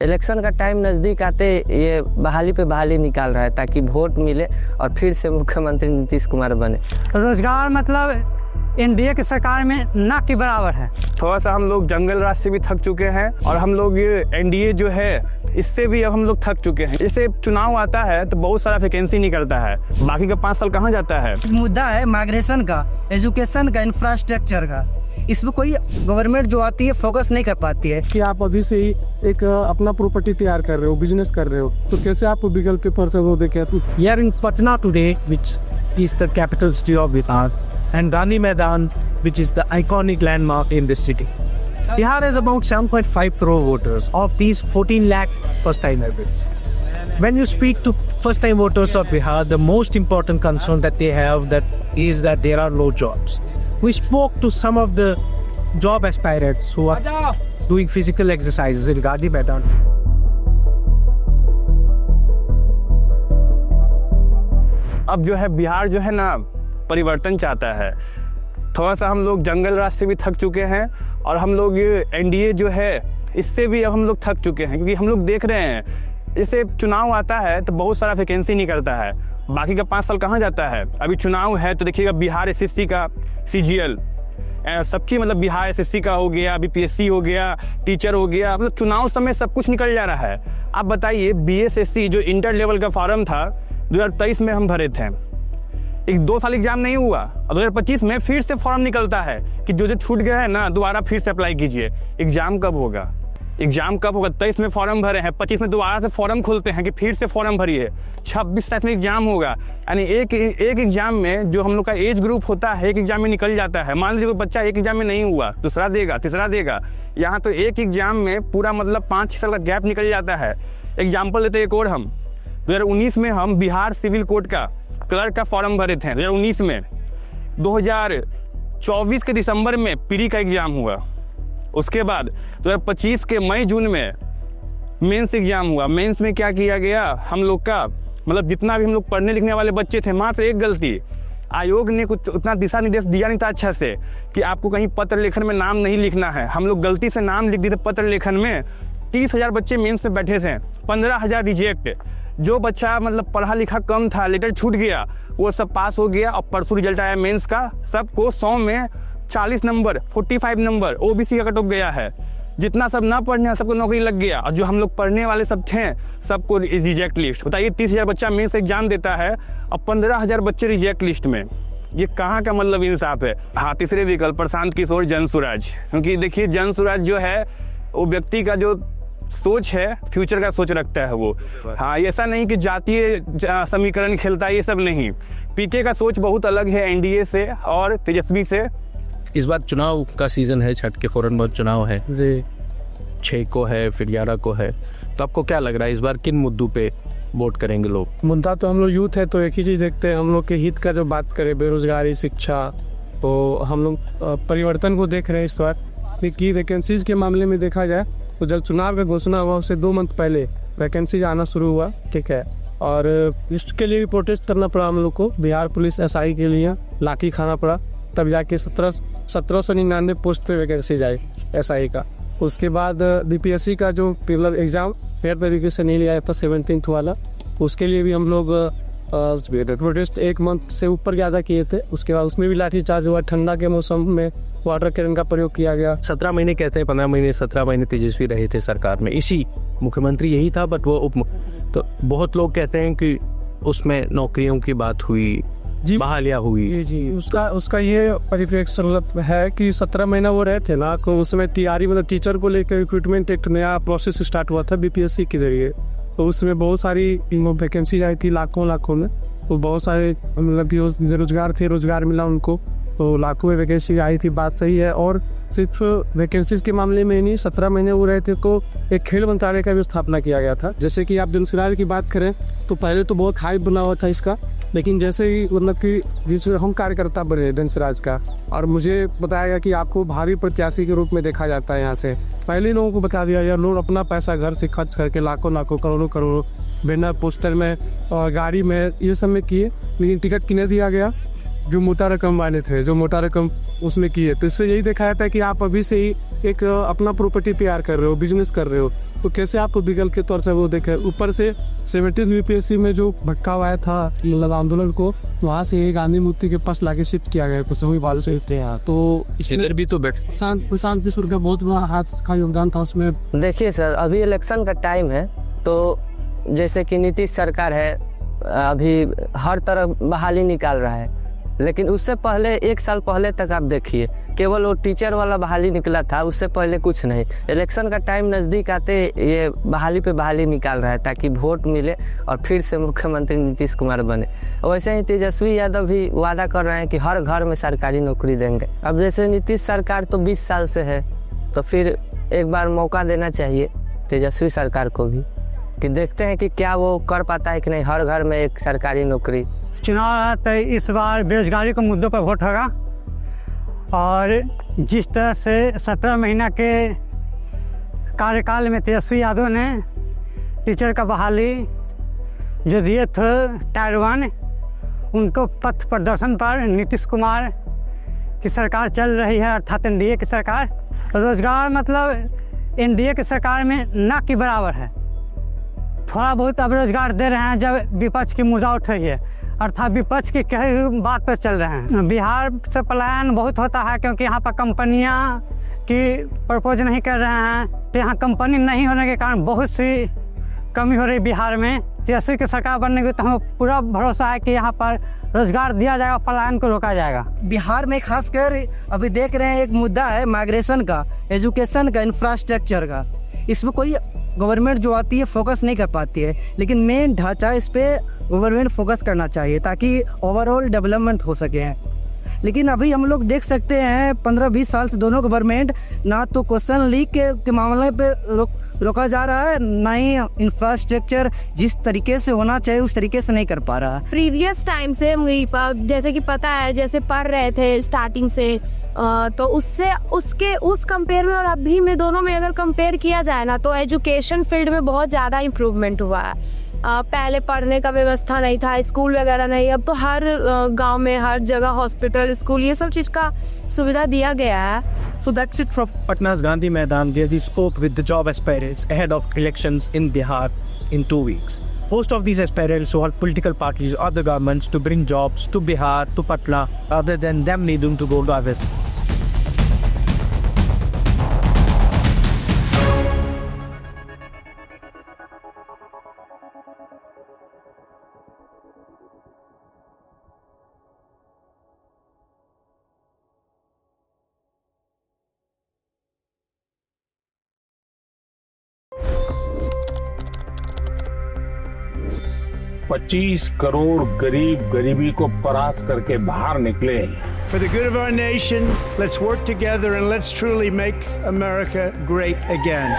Election का time नज़दीक आते ये बहाली पे बहाली निकाल रहा है ताकि वोट मिले और फिर से मुख्यमंत्री नीतीश कुमार बने। रोजगार मतलब एनडीए की सरकार में ना के बराबर है। थोड़ा सा हम लोग जंगल राज से भी थक चुके हैं और हम लोग ये एनडीए जो है इससे भी अब हम लोग थक चुके हैं। इससे चुनाव आता है तो बहुत सारा वैकेंसी निकलता है, बाकी का 5 साल कहाँ जाता है। मुद्दा है माइग्रेशन का, एजुकेशन का, इंफ्रास्ट्रक्चर का। इसमें कोई गवर्नमेंट जो आती है फोकस नहीं कर पाती है। कि आप अभी से ही एक अपना प्रॉपर्टी तैयार कर रहे हो, बिजनेस कर रहे हो, तो कैसे आप विकल्प के पर्सन को देखें। We are in Patna today, which is the capital city of Bihar, and Gandhi Maidan, which is the iconic landmark in this city. Bihar has about 7.5 crore voters. Of these, 14 lakh first-time voters. When you speak to first-time voters of Bihar, the most important concern that they have is that there are no jobs. We spoke to some of the job aspirants who are doing physical exercises in Gandhi Maidan. अब जो है बिहार जो है ना परिवर्तन चाहता है। थोड़ा सा हम लोग जंगल राज से भी थक चुके हैं और हम लोग ये एनडीए जो है इससे भी अब हम लोग थक चुके हैं, क्योंकि हम लोग देख रहे हैं जैसे चुनाव आता है तो बहुत सारा वैकेंसी निकलता है, बाकी का 5 साल कहाँ जाता है। अभी चुनाव है तो देखिएगा बिहार एसएससी का, सीजीएल सब चीज़, मतलब बिहार एसएससी का हो गया, बीपीएससी हो गया, टीचर हो गया, मतलब चुनाव समय सब कुछ निकल जा रहा है। आप बताइए बीएसएससी जो इंटर लेवल का फॉर्म था 2023 में हम भरे थे, 2 साल एग्जाम नहीं हुआ और 2025 में फिर से फॉर्म निकलता है कि जो छूट गया है ना दोबारा फिर से अप्लाई कीजिए। एग्जाम कब होगा? 23 में फॉर्म भरे हैं, 25 में दोबारा से फॉर्म खोलते हैं कि फिर से फॉर्म भरिए। 26-27 में एग्जाम होगा, यानी एक एग्जाम में जो हम लोग का एज ग्रुप होता है एक एग्जाम में निकल जाता है। मान लीजिए कोई बच्चा एक एग्जाम में नहीं हुआ, दूसरा देगा, तीसरा देगा, यहाँ तो एक एग्जाम में पूरा मतलब 5-6 साल का गैप निकल जाता है। एग्जाम्पल लेते एक और, हम 2019 में हम बिहार सिविल कोर्ट का क्लर्क का फॉर्म भरे थे 2019 में। 2024 के दिसंबर में प्री का एग्जाम हुआ, उसके बाद 2025 के मई जून में मेंस एग्जाम हुआ। मेंस में क्या किया गया, हम लोग का मतलब जितना भी हम लोग पढ़ने लिखने वाले बच्चे थे, मात्र एक गलती, आयोग ने कुछ उतना दिशा निर्देश दिया नहीं था अच्छा से कि आपको कहीं पत्र लेखन में नाम नहीं लिखना है। हम लोग गलती से नाम लिख दिए थे पत्र लेखन में। 30,000 बच्चे मेंस में बैठे थे, 15,000 रिजेक्ट। जो बच्चा मतलब पढ़ा लिखा कम था, लेटर छूट गया, वो सब पास हो गया। और परसों रिजल्ट आया मेंस का, सबको 100 में 40 नंबर, 45 नंबर ओबीसी का कट ऑफ गया है। जितना सब ना पढ़ने सबको नौकरी लग गया, और जो हम लोग पढ़ने वाले सब थे सबको रिजेक्ट लिस्ट। बताइए 30,000 बच्चा मेंस एग्जाम देता है और 15,000 बच्चे रिजेक्ट लिस्ट में। ये कहाँ का मतलब इंसाफ है। हाँ, तीसरे विकल्प प्रशांत किशोर जनसुराज, क्योंकि देखिए जनसुराज जो है वो व्यक्ति का जो सोच है फ्यूचर का सोच रखता है वो। हाँ, ऐसा नहीं कि जातीय समीकरण खेलता है, ये सब नहीं। पीके का सोच बहुत अलग है एनडीए से और तेजस्वी से। इस बार चुनाव का सीजन है, छठ के फौरन बाद चुनाव है जी, 6 को है, फिर 11 को है, तो आपको क्या लग रहा है इस बार किन मुद्दों पे वोट करेंगे लोग? मुद्दा तो हम लोग यूथ है तो एक ही चीज़ देखते हैं, हम लोग के हित का जो बात करें, बेरोजगारी, शिक्षा, तो हम लोग परिवर्तन को देख रहे हैं इस बार। कि वैकेंसीज के मामले में देखा जाए तो जब चुनाव का घोषणा हुआ उससे 2 मंथ पहले वैकेंसी आना शुरू हुआ, ठीक है, और इसके लिए भी प्रोटेस्ट करना पड़ा हम लोग को। बिहार पुलिस एसआई के लिए लाठी खाना पड़ा, तब जाके 1799 पोस्ट पे वैकेंसी आई एसआई का। उसके बाद बीपीएससी का जो पिलर एग्ज़ाम फेयर तरीके से नहीं लिया था 17th वाला, उसके लिए भी हम लोग प्रोटेस्ट 1 मंथ से ऊपर ज़्यादा किए थे। उसके बाद उसमें भी लाठीचार्ज हुआ। ठंडा के मौसम में वाटर कैनन का प्रयोग किया गया। 17 महीने कहते हैं, 15 महीने 17 महीने तेजस्वी रहे थे सरकार में, इसी मुख्यमंत्री यही था, बट वो तो बहुत लोग कहते हैं कि उसमें नौकरियों की बात हुई जी, बहालियाँ हुई जी। उसका ये परिप्रेक्ष्य मतलब है कि 17 महीना वो रहे थे ना, तो उसमें तैयारी मतलब टीचर को लेकर रिक्रूटमेंट एक नया प्रोसेस स्टार्ट हुआ था बीपीएससी के जरिए, तो उसमें बहुत सारी वैकेंसी आई थी लाखों में। तो बहुत सारे मतलब बेरोजगार थे, रोजगार मिला उनको, तो लाखों में वैकेंसी आई थी, बात सही है। और सिर्फ वैकेंसीज के मामले में नहीं, 17 महीने वो रहे थे तो एक खेल मंत्रालय का भी स्थापना किया गया था। जैसे कि आप जनसुराज की बात करें तो पहले तो बहुत हाइप बना हुआ था इसका, लेकिन जैसे ही मतलब कि जिसमें हम कार्यकर्ता बने जनसुराज का, और मुझे बताया गया कि आपको भारी प्रत्याशी के रूप में देखा जाता है यहाँ से। पहले लोगों को बता दिया गया, लोग अपना पैसा घर से खर्च करके लाखों करोड़ों बैनर पोस्टर में और गाड़ी में ये सब में किए, लेकिन टिकट किने दिया गया जो मोटा रकम वाले थे, जो मोटा रकम उसमें किए, तो इससे यही दिखाया था कि आप अभी से ही एक अपना प्रॉपर्टी तैयार कर रहे हो, बिजनेस कर रहे हो, तो कैसे आप विकल्प के तौर से वो देखे। ऊपर से 17 बीपीएससी में जो भटका हुआ था मतलब आंदोलन को, वहाँ से गांधी मूर्ति के पास लाके शिफ्ट किया गया कुछ बाल से। तो इधर भी तो प्रशांत किशोर का बहुत बड़ा हाथ का योगदान था उसमें। देखिए सर, अभी इलेक्शन का टाइम है, तो जैसे कि नीतीश सरकार है, अभी हर तरफ बहाली निकाल रहा है, लेकिन उससे पहले 1 साल पहले तक आप देखिए केवल वो टीचर वाला बहाली निकला था, उससे पहले कुछ नहीं। इलेक्शन का टाइम नज़दीक आते ये बहाली पे बहाली निकाल रहा है ताकि वोट मिले और फिर से मुख्यमंत्री नीतीश कुमार बने। वैसे ही तेजस्वी यादव भी वादा कर रहे हैं कि हर घर में सरकारी नौकरी देंगे। अब जैसे नीतीश सरकार तो 20 साल से है, तो फिर एक बार मौका देना चाहिए तेजस्वी सरकार को भी, कि देखते हैं कि क्या वो कर पाता है कि नहीं, हर घर में एक सरकारी नौकरी। चुनाव है तो इस बार बेरोजगारी के मुद्दों पर वोट होगा, और जिस तरह से 17 महीना के कार्यकाल में तेजस्वी यादव ने टीचर का बहाली जो दिए थे टायर 1, उनको पथ प्रदर्शन पर नीतीश कुमार की सरकार चल रही है, अर्थात एनडीए की सरकार। रोजगार मतलब एनडीए की सरकार में ना के बराबर है। थोड़ा बहुत अब रोजगार दे रहे हैं जब विपक्ष की मुद्दा उठ रही है, अर्थात विपक्ष की कई बात पर चल रहे हैं। बिहार से पलायन बहुत होता है क्योंकि यहाँ पर कंपनियाँ की प्रपोज नहीं कर रहे हैं, तो यहाँ कंपनी नहीं होने के कारण बहुत सी कमी हो रही बिहार में। तेजस्वी की सरकार बनने की तो हमें पूरा भरोसा है कि यहाँ पर रोजगार दिया जाएगा, पलायन को रोका जाएगा। बिहार में खासकर अभी देख रहे हैं एक मुद्दा है माइग्रेशन का, एजुकेशन का, इंफ्रास्ट्रक्चर का। इसमें कोई गवर्नमेंट जो आती है फोकस नहीं कर पाती है, लेकिन मेन ढांचा इस पे गवर्नमेंट फोकस करना चाहिए ताकि ओवरऑल डेवलपमेंट हो सके। लेकिन अभी हम लोग देख सकते हैं 15-20 साल से दोनों गवर्नमेंट ना तो क्वेश्चन लीक के मामले पे रोका जा रहा है, ना ही इंफ्रास्ट्रक्चर जिस तरीके से होना चाहिए उस तरीके से नहीं कर पा रहा है। प्रीवियस टाइम से जैसे कि पता है, जैसे पढ़ रहे थे स्टार्टिंग से, तो उस कंपेयर में और अभी में दोनों में अगर कंपेयर किया जाए ना, तो एजुकेशन फील्ड में बहुत ज़्यादा इम्प्रूवमेंट हुआ है। पहले पढ़ने का व्यवस्था नहीं था, स्कूल वगैरह नहीं, अब तो हर गांव में हर जगह हॉस्पिटल, स्कूल, ये सब चीज़ का सुविधा दिया गया है। So that's it from Patna's Gandhi Maidan, where he spoke with the job aspirants ahead of elections in Bihar in 2 weeks. Most of these aspirants want political parties or the governments to bring jobs to Bihar, to Patna, rather than them needing to go to other states. $25 crore गरीब गरीबी को परास्त करके बाहर निकले। For the good of our nation, let's work together and let's truly make America great again.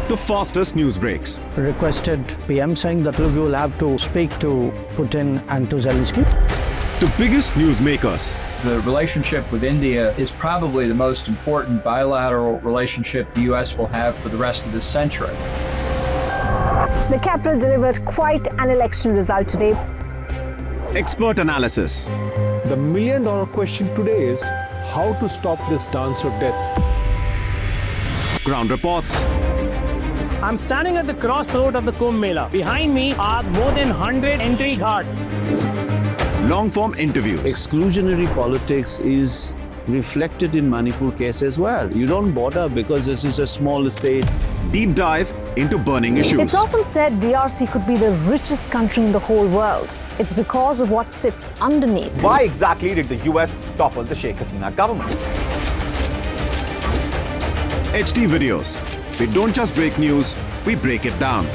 The fastest news breaks. Requested PM saying that we will have to speak to Putin and to Zelensky. The biggest news makers. The relationship with India is probably the most important bilateral relationship the US will have for the rest of this century. The capital delivered quite an election result today. Expert analysis. The million-dollar question today is how to stop this dance of death. Ground reports. I'm standing at the crossroad of the Kumbh Mela. Behind me are more than 100 entry ghats. Long-form interviews. Exclusionary politics is reflected in Manipur case as well. You don't bother because this is a small state. Deep dive into burning issues. It's often said DRC could be the richest country in the whole world. It's because of what sits underneath. Why exactly did the US topple the Sheikh Hasina government? HD videos. We don't just break news, we break it down.